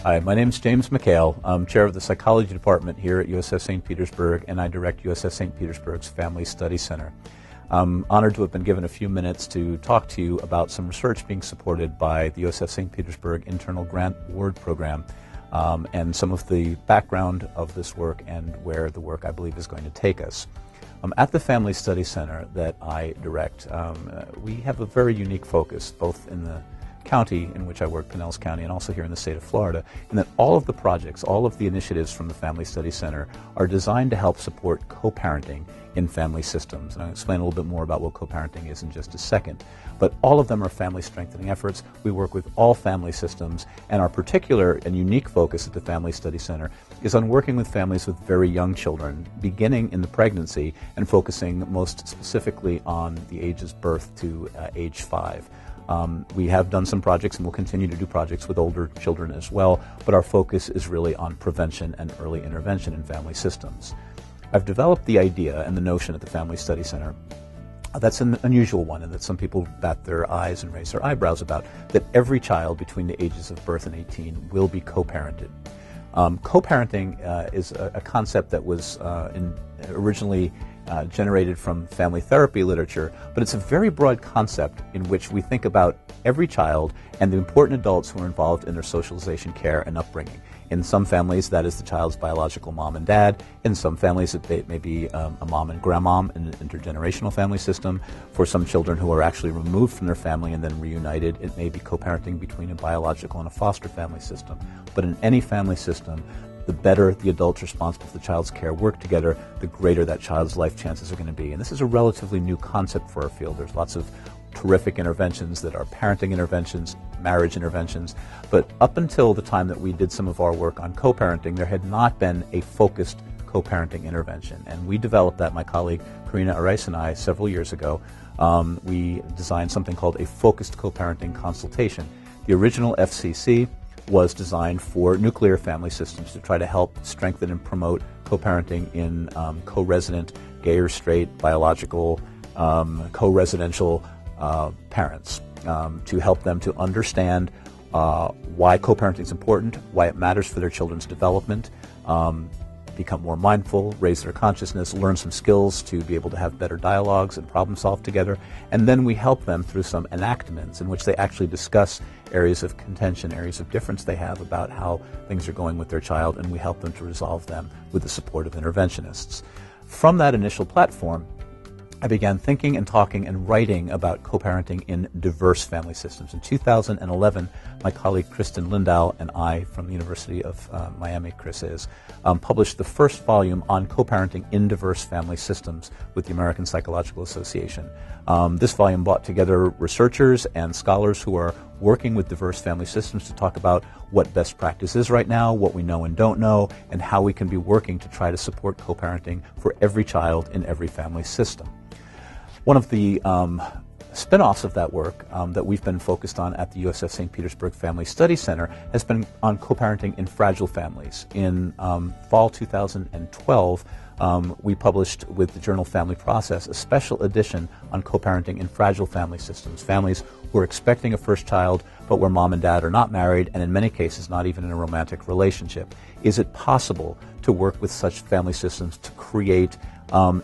Hi, my name is James McHale. I'm chair of the psychology department here at USF St. Petersburg, and I direct USF St. Petersburg's Family Study Center. I'm honored to have been given a few minutes to talk to you about some research being supported by the USF St. Petersburg Internal Grant Award Program, and some of the background of this work and where the work, I believe, is going to take us. At the Family Study Center that I direct, we have a very unique focus, both in the county in which I work, Pinellas County, and also here in the state of Florida, in that all of the projects, all of the initiatives from the Family Study Center are designed to help support co-parenting in family systems. And I'll explain a little bit more about what co-parenting is in just a second. But all of them are family strengthening efforts. We work with all family systems, and our particular and unique focus at the Family Study Center is on working with families with very young children, beginning in the pregnancy and focusing most specifically on the ages birth to age 5. We have done some projects and will continue to do projects with older children as well, but our focus is really on prevention and early intervention in family systems. I've developed the idea and the notion at the Family Study Center that's an unusual one, and that some people bat their eyes and raise their eyebrows about, that every child between the ages of birth and 18 will be co-parented. Co-parenting is a concept that was originally generated from family therapy literature, but it's a very broad concept in which we think about every child and the important adults who are involved in their socialization, care, and upbringing. In some families, that is the child's biological mom and dad. In some families, it may be a mom and grandmom in an intergenerational family system. For some children who are actually removed from their family and then reunited, it may be co-parenting between a biological and a foster family system. But in any family system, the better the adults responsible for the child's care work together, the greater that child's life chances are going to be. And this is a relatively new concept for our field. There's lots of terrific interventions that are parenting interventions, marriage interventions, but up until the time that we did some of our work on co-parenting, there had not been a focused co-parenting intervention. And we developed that, my colleague Karina Araiz and I, several years ago. We designed something called a focused co-parenting consultation. The original FCC was designed for nuclear family systems to try to help strengthen and promote co-parenting in co-resident, gay or straight, biological, co-residential parents, to help them to understand why co-parenting is important, why it matters for their children's development, become more mindful, raise their consciousness, learn some skills to be able to have better dialogues and problem solve together. And then we help them through some enactments in which they actually discuss areas of contention, areas of difference they have about how things are going with their child, and we help them to resolve them with the support of interventionists. From that initial platform, I began thinking and talking and writing about co-parenting in diverse family systems. In 2011, my colleague Kristen Lindahl and I from the University of Miami, Chris is, published the first volume on co-parenting in diverse family systems with the American Psychological Association. This volume brought together researchers and scholars who are working with diverse family systems to talk about what best practice is right now, what we know and don't know, and how we can be working to try to support co-parenting for every child in every family system. One of the spin-offs of that work that we've been focused on at the USF St. Petersburg Family Study Center has been on co-parenting in fragile families. In fall 2012, we published with the journal Family Process a special edition on co-parenting in fragile family systems, families who are expecting a first child but where mom and dad are not married and in many cases not even in a romantic relationship. Is it possible to work with such family systems to create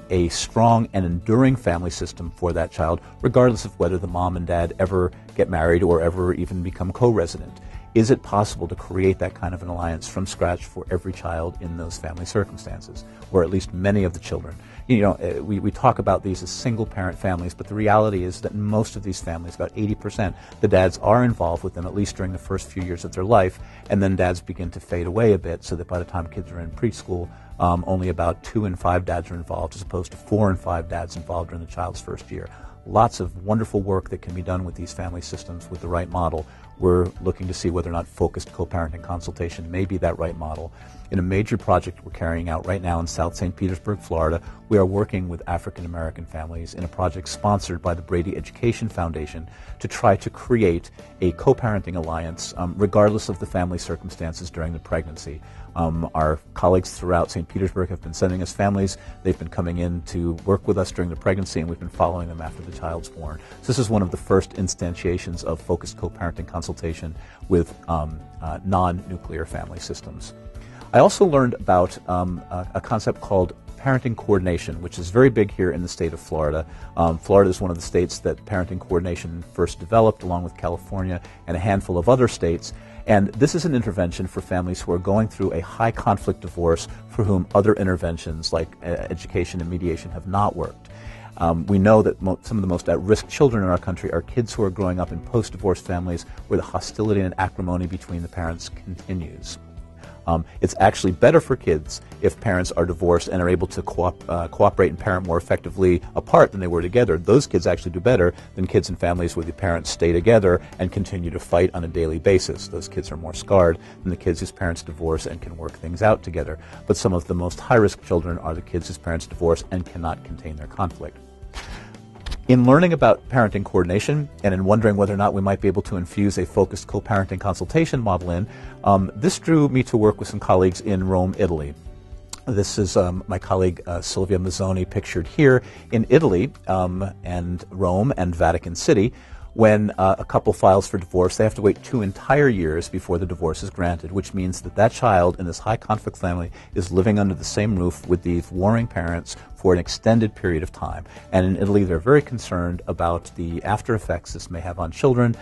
a strong and enduring family system for that child, regardless of whether the mom and dad ever get married or ever even become co-resident? Is it possible to create that kind of an alliance from scratch for every child in those family circumstances, or at least many of the children? You know, we talk about these as single-parent families, but the reality is that in most of these families, about 80%, the dads are involved with them, at least during the first few years of their life, and then dads begin to fade away a bit, so that by the time kids are in preschool, only about 2 in 5 dads are involved, as opposed to 4 in 5 dads involved during the child's first year. Lots of wonderful work that can be done with these family systems with the right model. We're looking to see whether or not focused co-parenting consultation may be that right model. In a major project we're carrying out right now in South St. Petersburg, Florida, we are working with African American families in a project sponsored by the Brady Education Foundation to try to create a co-parenting alliance regardless of the family circumstances during the pregnancy. Our colleagues throughout St. Petersburg have been sending us families. They've been coming in to work with us during the pregnancy, and we've been following them after the child's born. So this is one of the first instantiations of focused co-parenting consultation with non-nuclear family systems. I also learned about a concept called parenting coordination, which is very big here in the state of Florida. Florida is one of the states that parenting coordination first developed, along with California and a handful of other states. And this is an intervention for families who are going through a high conflict divorce for whom other interventions like education and mediation have not worked. We know that some of the most at-risk children in our country are kids who are growing up in post-divorce families where the hostility and acrimony between the parents continues. It's actually better for kids if parents are divorced and are able to cooperate and parent more effectively apart than they were together. Those kids actually do better than kids in families where the parents stay together and continue to fight on a daily basis. Those kids are more scarred than the kids whose parents divorce and can work things out together. But some of the most high-risk children are the kids whose parents divorce and cannot contain their conflict. In learning about parenting coordination and in wondering whether or not we might be able to infuse a focused co-parenting consultation model in, this drew me to work with some colleagues in Rome, Italy. This is my colleague Silvia Mazzoni pictured here in Italy and Rome and Vatican City. When a couple files for divorce, they have to wait 2 entire years before the divorce is granted, which means that that child in this high-conflict family is living under the same roof with these warring parents for an extended period of time. And in Italy, they're very concerned about the after effects this may have on children.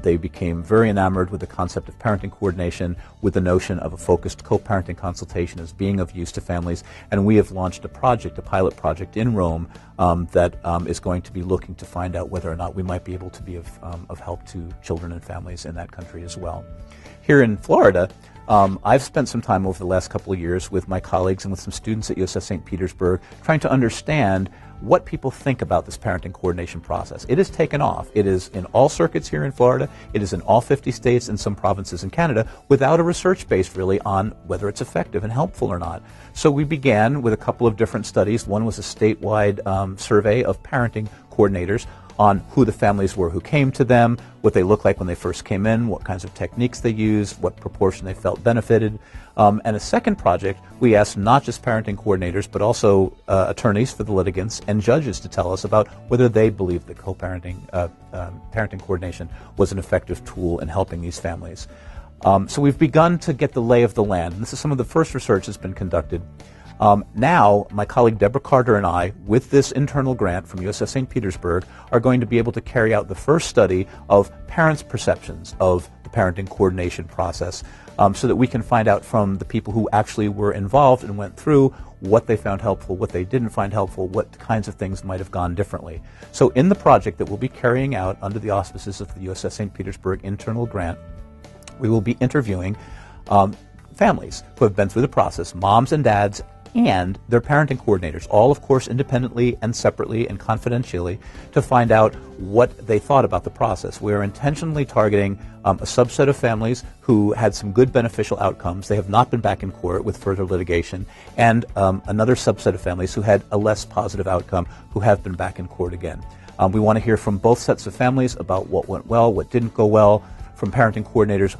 They became very enamored with the concept of parenting coordination, with the notion of a focused co-parenting consultation as being of use to families. And we have launched a project, a pilot project in Rome, that is going to be looking to find out whether or not we might be able to be of help to children and families in that country as well. Here in Florida, I've spent some time over the last couple of years with my colleagues and with some students at USS St. Petersburg trying to understand what people think about this parenting coordination process. It has taken off. It is in all circuits here in Florida. It is in all 50 states and some provinces in Canada without a research base really on whether it's effective and helpful or not. So we began with a couple of different studies. One was a statewide survey of parenting coordinators on who the families were who came to them, what they looked like when they first came in, what kinds of techniques they used, what proportion they felt benefited. And a second project, we asked not just parenting coordinators, but also attorneys for the litigants and judges to tell us about whether they believed that co-parenting parenting coordination was an effective tool in helping these families. So we've begun to get the lay of the land. And this is some of the first research that's been conducted. Now, my colleague Deborah Carter and I, with this internal grant from USS St. Petersburg, are going to be able to carry out the first study of parents' perceptions of the parenting coordination process so that we can find out from the people who actually were involved and went through what they found helpful, what they didn't find helpful, what kinds of things might have gone differently. So in the project that we'll be carrying out under the auspices of the USS St. Petersburg internal grant, we will be interviewing families who have been through the process, moms and dads, and their parenting coordinators, all of course independently and separately and confidentially, to find out what they thought about the process. We are intentionally targeting a subset of families who had some good beneficial outcomes. They have not been back in court with further litigation, and another subset of families who had a less positive outcome who have been back in court again. We want to hear from both sets of families about what went well, what didn't go well, from parenting coordinators,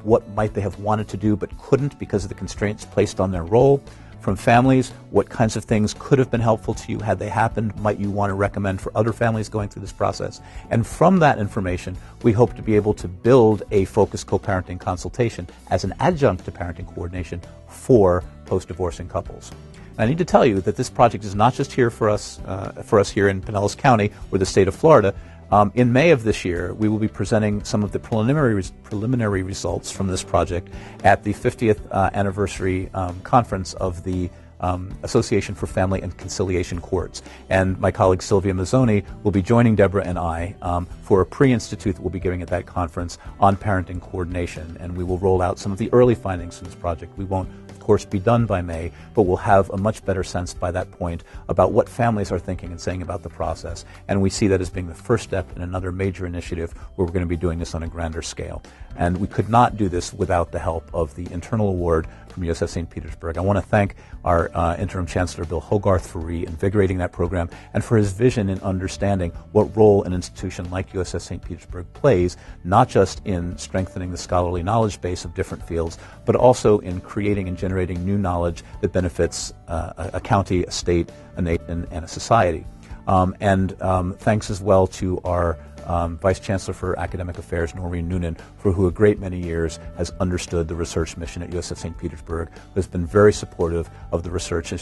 what might they have wanted to do but couldn't because of the constraints placed on their role. From families, what kinds of things could have been helpful to you had they happened, might you want to recommend for other families going through this process. And from that information, we hope to be able to build a focused co-parenting consultation as an adjunct to parenting coordination for post-divorcing couples. And I need to tell you that this project is not just here for us here in Pinellas County or the state of Florida. In May of this year, we will be presenting some of the preliminary results from this project at the 50th anniversary conference of the Association for Family and Conciliation Courts. And my colleague Silvia Mazzoni will be joining Deborah and I for a pre-institute that we'll be giving at that conference on parenting coordination. And we will roll out some of the early findings from this project. We won't, of course, be done by May, but we'll have a much better sense by that point about what families are thinking and saying about the process. And we see that as being the first step in another major initiative where we're going to be doing this on a grander scale. And we could not do this without the help of the internal award from USS St. Petersburg. I want to thank our interim chancellor, Bill Hogarth, for reinvigorating that program and for his vision in understanding what role an institution like USS St. Petersburg plays, not just in strengthening the scholarly knowledge base of different fields, but also in creating and generating new knowledge that benefits a county, a state, a nation, and a society. And thanks as well to our Vice Chancellor for Academic Affairs, Noreen Noonan, for who a great many years has understood the research mission at USF St. Petersburg, who has been very supportive of the research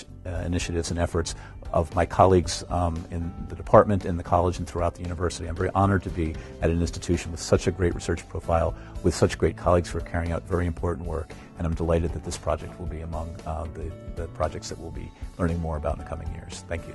initiatives and efforts of my colleagues in the department, in the college, and throughout the university. I'm very honored to be at an institution with such a great research profile, with such great colleagues who are carrying out very important work, and I'm delighted that this project will be among the projects that we'll be learning more about in the coming years. Thank you.